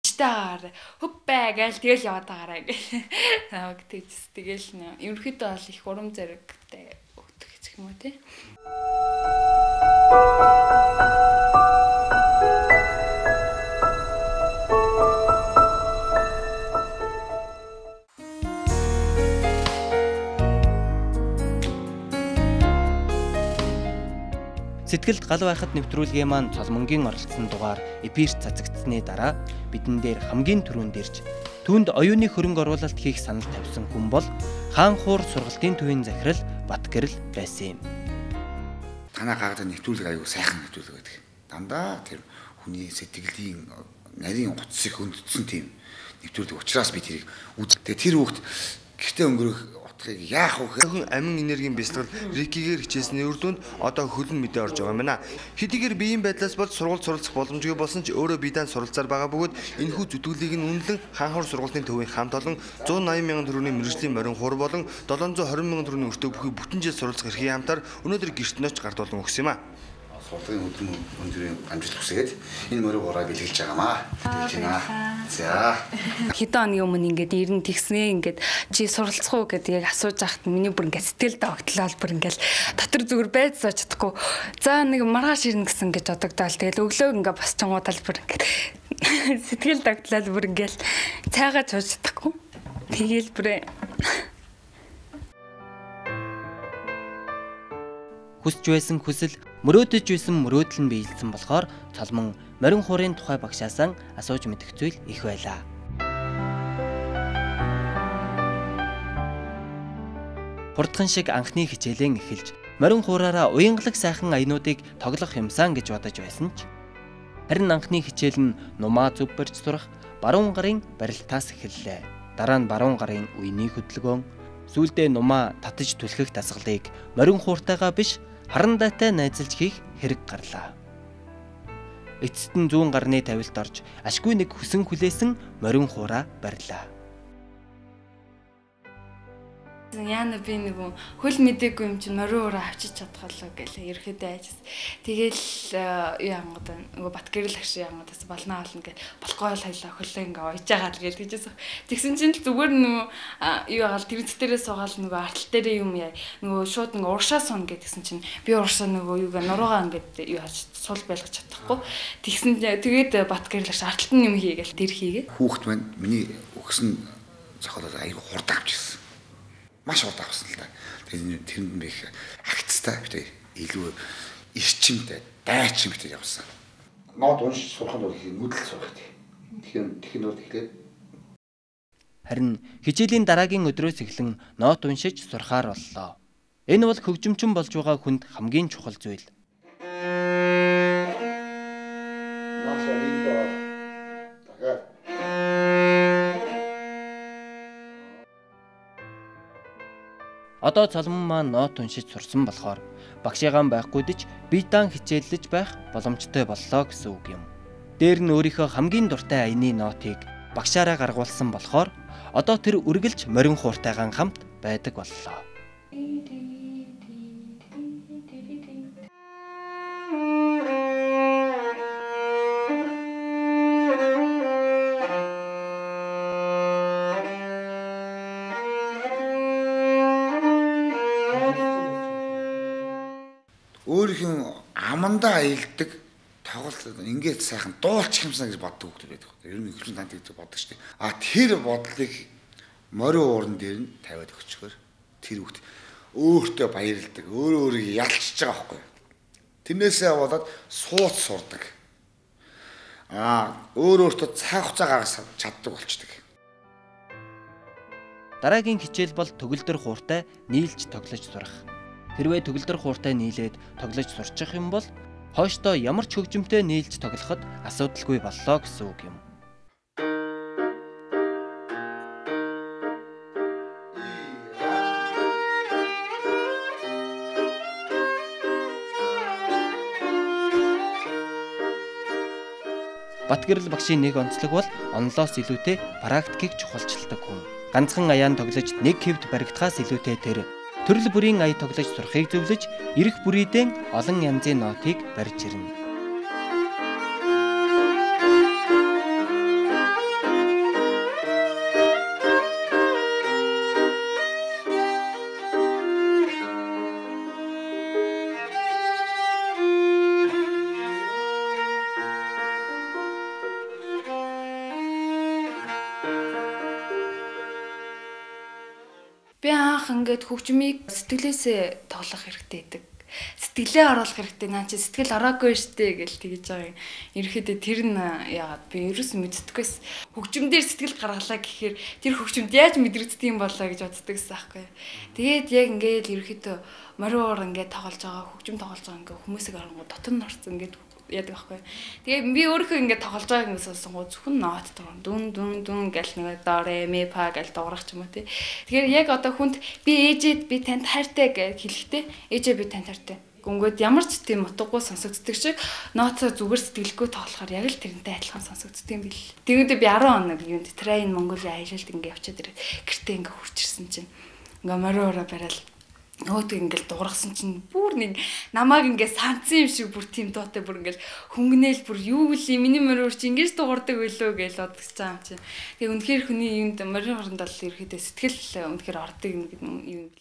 Таар хөпбэ гээл тэгэл яваад байгаарай гэх. Намайг тэгс тэгэл ерөнхийдөө бол их урам зоригтой өгдөг гэх юм уу те. Сэтгэлд гал байхад нэвтрүүлгээ маань Цолмонгийн оролцсон дугаар эпирт цацагдсны дараа бидэн дээр хамгийн түрүүнд ирж түүнд оюуны хөрөнгө оруулалт хийх санал тавьсан хүн бол Хаан хуур сургалтын төвийн захирал Батгэрэл байсан юм. Танаа гаагад нэвтрүүлэг аягүй сайхан нэвтрүүлэг байдаг. Дандаа тэр хүний сэтгэлийн нарийн утсыг хөндсөн тийм нэвтрүүлэг учраас би тэрийг үзтээ тэр хүүхд гэртээ өнгөрөх яах вэ? Хүн амин энергийн бясалгал Рикигээр хичээсний үр дүнд одоо хөлн мэдээ орж байгаа юм байна. Хэдийгээр биеийн байдлаас бол сургууль суралцах боломжгүй болсон ч өөрөө биедан суралцаар байгаа бөгөөд энэхүү зүтгүүлийг нь үнэлэн Хаан хуур сургуулийн төвийн хамт олон 180 мянган төгрөгийн мэргэжлийн морин хуур болон 720 мянган төгрөгийн өртөө бүхий бүтэн жил суралцах эрхийн хамтаар өнөөдөр гэртнөөч гардуулан өгсөн юм а. Сургуулийн өдрийн амжилт хүсгээд энэ морин хуураа бэлгэлж байгаамаа. Тэгж байна. За. Хэдэн оны өмнө ингээд ирэн тэгснээ ингээд чи суралцах уу гэдэг яг асууж байхад миний бүр ингээд сэтгэл догтлол бүр ингээд дотор зүгээр байцаа чадахгүй. За нэг маргааш ирнэ гэсэн гэж бодогдоол. Тэгэл өглөө ингээд босчонгуудал бүр ингээд сэтгэл догтлол бүр ингээд цайгаа чууж чадахгүй. Тэгэл бүрээ Хүсж байсан хүсэл, мөрөөдөж байсан мөрөөдөл нь биелсэн болохоор Цолмон морин хуурын тухай багшаасаа асууж мэдэх зүйл их байлаа. Хурдхан шиг анхны хичээлэн эхэлж, морин хуураараа уянгалаг сайхан аянуудыг тоглох юмсан гэж бодож байсан ч харин анхны хичээл нь нумаа зөв барьж сурах баруун гарын барилтаас эхэллээ. Дараа нь баруун гарын үений хөдөлгөөн, сүүлдээ нумаа татаж түлхэх дасгалыг морин хууртайгаа биш харандаатай найзалж хийх хэрэг гарлаа. Эцэст нь зүүн гарны тавилт орж ашгүй нэг хүсэн хүлээсэн морин хуураа барьлаа. Яна би нөгөө хөл мэдээгүй юм чинь морин ураа авчиж чадхалаа гэлээ ерөөдөө ажис. Тэгэл яангад нөгөө Батгэрэл агш яангадаас балнаа олно гэл болохгүй хайлаа хөлөө ингээ ойж байгаа л гээл тэгжээс. Тэгсэн чинь зүгээр нөгөө юу ягаал тэрц дээрээ суугаал нөгөө артал дээрээ юм яа нөгөө шууд нөгөө уршаа суна гэдгсэн чинь би уршаа нөгөө юугаа нуруугаа ингээд юу хаж сул байлгах чадахгүй. Тэгсэн тэгээд Батгэрэл агш арталт нь юм хийгээл тэр хийгээ. Хүүхд маань миний өгсөн зохиолоо аягүй хурдан авчихсан. Маш хурдан авсан л да. Тэгээд тэрэнд би их агцтай битээ илүү эрчимтэй, дайчимтэй явсан. Нот уншиж сурах нь бол их нүдэл сурах тийм. Тэгэхээр бол тэгэхээр харин хичээлийн дараагийн өдрөөс эхлэн нот уншиж сурахаар боллоо. Энэ бол хөгжимчин болж байгаа хүнд хамгийн чухал зүйл. Одоо Цолмон маань нот уншиж сурсан болохоор багшигаан байхгүйдэж биедан хичээллэж байх боломжтой боллоо гэсэн үг юм. Дээр нь өөрийнхөө хамгийн дуртай аяны нотыг багшаараа гаргуулсан болохоор одоо тэр үргэлж морин хууртайгаан хамт байдаг боллоо. өөрийнх амандаа аялдаг тоглолт ингээд сайхан дуулчих юмсан гэж боддог хүмүүс байдаг. Ер нь ихэнх танд гэж боддог шүү дээ. А тэр бодлыг морин ууран дээр нь тавиад өгчгөр тэр хүүхд өөртөө баярлдаг, өөрийгөө ялчж байгаа байхгүй. Тэрнээсээ болоод сууц сурдаг. Өөртөө цаг хугацаа гаргаж чаддаг болчдөг. Дараагийн хичээл бол төгөлдөр хууртай нийлж тоглож сурах. Хэрвээ төгөлдөр хууртай нийлээд тоглож сурчих юм бол хойштоо ямар ч хөгжимтэй нийлж тоглоход асуудалгүй боллоо гэсэн үг юм. Батгэрэл багшийн нэг онцлог бол онлоос илүүтэй практикийг чухалчилдаг хүн. Ганцхан аяан тоглож нэг хэвд баригдахаас илүүтэй тэр төрөл бүрийн ая тоглож сурахыг зөвлөж, эрх бүрийдээ олон янзын нотыг барьж ирнэ. анх ингээд хөгжмийг сэтгэлээсээ тоглох хэрэгтэй гэдэг. Сэтгэлээ оруулах хэрэгтэй. Наа чи сэтгэл ороогүй штэ гэж тэгэж байгаа юм. Ерөөхдөө тэр нь яагаад би ерөөс мэддэггүйс. Хөгжим дээр сэтгэл гаргалаа гэхээр тэр хөгжимд яаж мэдрэгддэг юм болоо гэж боддогсэн аахгүй. Тэгээд яг ингээд ерөөхдөө мориор ингээд тоглож байгаа, хөгжим тоглож байгаа ингээд хүмүүсийг харангуй дотор нь орсон ингээд яадаг аахгүй. Тэгээд би өөрөө ингээд тоглож байгааг ингээд сонсонгоо зөвхөн нот дүн дүн дүн гэл нэг доре ми па гэл дуурах ч юм уу тий. Тэгэхээр яг одоо хүнд би ээжэд би танд хайртай гэж хэлэхдээ ээжээ би танд хайртай. Гүнгөд ямар ч тийм утгагүй сонсогддог шиг ноцоо зүгээр сэтгэлгүй тоглохоор яг л тэрнтэй адилхан сонсогддог юм бил. Тэгвэл би 10 хоног юунд Train Mongolia аялалд ингээд явчаад ирээд гэртээ ингээд хурцирсан чинь ингээ мориороо барайл нөөд ингээл дуургасан чинь бүр нэг намааг ингээд санцсан юм шиг бүр тийм дуутай бүр ингээл хөнгөнөөл бүр юу вэ миний мориор чи ингэж дуурдаг байлөө гэж бодож байгаа юм чи. Тэгээ үнэхээр хүний юунд мориоронд бол ерөөдөө сэтгэл үнэхээр ордог юм юм.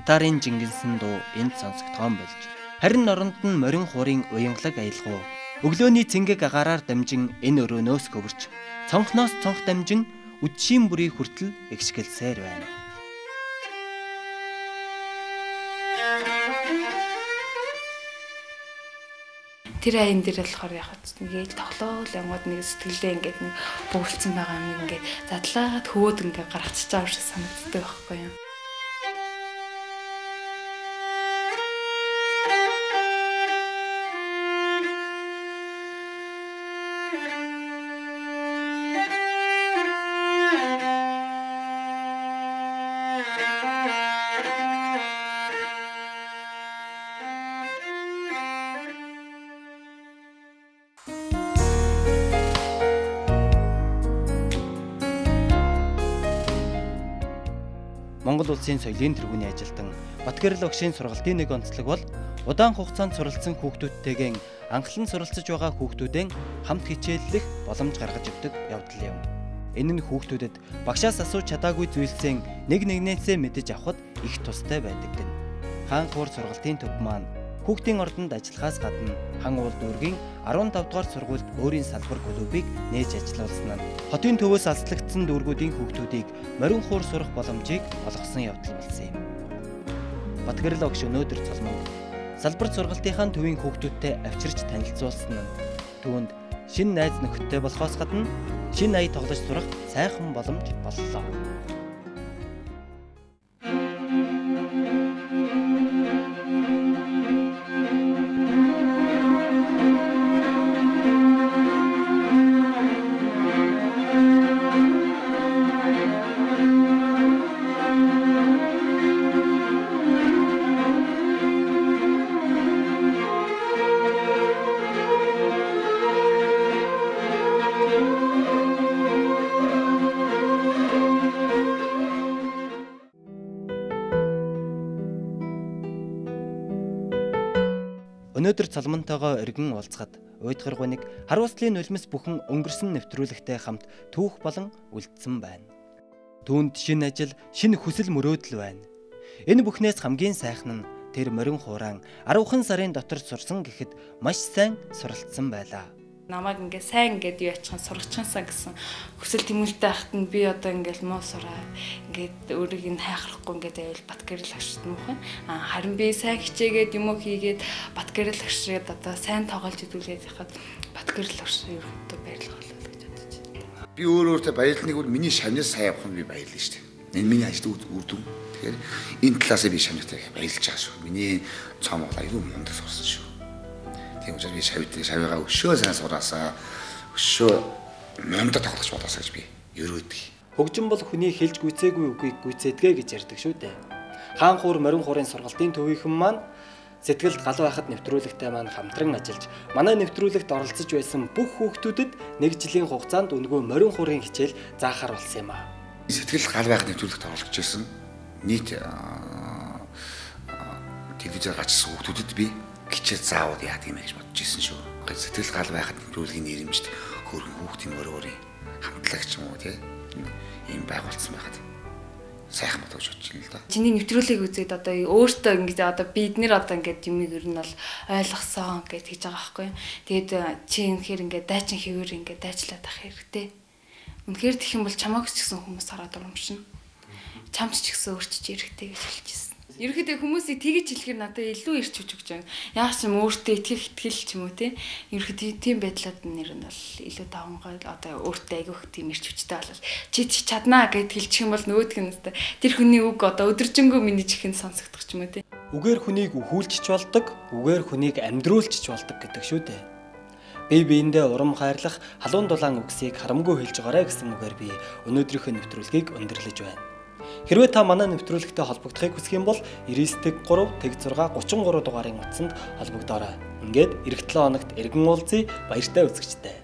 Гитарын жингэнсэн дуу энд сонсогдгоон болж харин оронд нь морин хуурын уянгалаг аялгуу өглөөний цэнгэг агаараар дамжин энэ өрөөнөөс гөвөрч цонхноос цонх дамжин үдшийн бүрий хүртэл эгшгэлсээр байна. Тэр айн дээр болохоор яг нэгээл тоглоол ямууд нэг сэтгэлдээ ингээд нэг бөөлцсөн байгаа юм ингээд задлаад хөөд ингээд гаргачихж байгаа шиг санагддаг байхгүй юу. Монгол улсын соёлын тэргүүний ажилтан Батгэрэл багшийн сургалтын нэг онцлог бол удаан хугацаанд суралцсан хүүхдүүдтэйгээ анхлан суралцж байгаа хүүхдүүдэн хамт хичээллэх боломж гаргаж өгдөг явдал юм. Энэ нь хүүхдүүдэд багшаас асууж чадаагүй зүйлсээ нэгнээсээ мэдэж авахд их тустай байдаг гэн. Хаан хуур сургалтын төв маань хүүхдийн ордонд ажиллахаас гадна хан уул дүүргийн 15 дугаар сургуульд өөрийн салбар клубыг нээж ажиллуулсан нь хотын төвөөс алслагдсан дүүргүүдийн хүүхдүүдийг морин хуур сурах боломжийг олгосон явдал болсон юм. Батгэрэл багш өнөөдөр цолмог салбар сургалтынхаа төвийн хүүхдүүдтэй авчирч танилцуулсан нь түүнд шинэ найз нөхөдтэй болохоос гадна шинэ ая тоглож сурах сайхан боломж боллоо. Өнөөдөр цалмантайгаа өргөн уулзахад уйдгаргүй нэг харуулслын нулимс бүхэн өнгөрсөн нэвтрүүлэгтэй хамт түүх болон үлдсэн байна. Түүнд шинэ ажил, шинэ хүсэл мөрөөдөл байна. Энэ бүхнээс хамгийн сайхан нь тэр морин хууран 10хан сарын дотор сурсан гэхэд маш сайн суралцсан байлаа. Намайг ингээд сайн ингээд юу яачихсан сургачаансаа гэсэн хүсэл тэмүүлэлтэй байхад нь би одоо ингээд муу сураад ингээд өөрийг нь хайхрахгүй ингээд байвал Батгэрэл агшд мөхөн харин би сайн хичээгээд юм уу хийгээд Батгэрэл агшраад одоо сайн тоглож идүүлээд яхад Батгэрэл агш ерөнхийдөө баярлах болов гэж бодож байна. Би өөрөөсөө баярлныг бол миний шавнаас сайн явах нь би баярлна шүү дээ. Энэ миний ажил үр дүн. Тэгэхээр энэ талаас би шавнаатай баярлж байгаа шүү. Миний цом бол аюу мундаг сурсан шүү. Тийм учраас би шавьяага өшөө сайн сураасаа өшөө мундаг тоглож болоосаа гэж би ерөөдөг. Хөгжим бол хүний хэлж гүйцээгүй үгийг гүйцээдгээ гэж ярьдаг шүү дээ. Хаан хуур морин хуурын сургалтын төвийнхэн маань сэтгэлд гал байхад нэвтрүүлэгтэй маань хамтран ажиллаж манай нэвтрүүлэгт оролцож байсан бүх хүүхдүүдэд 1 жилийн хугацаанд өнгөө морин хуурын хичээл заахаар болсон юм аа. Сэтгэлд гал байх нэвтрүүлэгт оролцож байсан нийт телевизээр гачсан хүүхдүүдэд би хичээл заавал яадаг юм гэж бодож ирсэн шүү. Сэтгэл гал байхад нэвтрүүлгийн нэрэмжт хөргөн хүүхдийн морин хамтлаг ч юм уу тий ийм байгуулсан байхад сайхан бодож бодож байна л да. Чиний нэвтрүүлгийг үзээд одоо өөртөө ингээд одоо бид нэр одоо ингээд юмыг ер нь бол ойлгосон гэж хийж байгаа байхгүй юу. Тэгээд чи үнэхээр ингээд дайчин хэвээр ингээд дайчлаад ах хэрэгтэй. Үнэхээр тэгэх юм бол чамаагч гэсэн хүмүүс хараад урамшина. Чамч ч гэсэн өөрчиж хэрэгтэй гэж хэлчихсэн. Ерөнхийдөө хүмүүсийг тэгэж хэлэхээр надад илүү ирч хүч өгч байна. Яг ч юм өөртөө итгэл ч юм уу тий. Ерөнхийдөө тийм байдлаад нэр нь бол илүү давмгай одоо өөртөө айгүйх тийм ирч хүчтэй болол. Чи чаднаа гэд хэлчих юм бол нөгөөдх нь тэр хүний үг одоо өдөржингөө миний чихэнд сонсогдох ч юм уу тий. Үгээр хүнийг өхүүлчиж болдог, үгээр хүнийг амьдруулчиж болдог гэдэг шүү дээ. Бие биендээ урам хайрлах, халуун дулаан үгсийг харамгүй хэлж байгаарэ гэсэн үгээр би өнөөдрийнхөө нэвтрүүлгийг өндөрлөж байна. Хэрвээ та манай нэвтрүүлэгтэй холбогдохыг хүсэх юм бол 99-г 3 тэг 6 33 дугаарын утсанд холбогдоорой. Ингээд эх 7 хоногт эргэн уулзъя. Баяртай үзэгчдээ.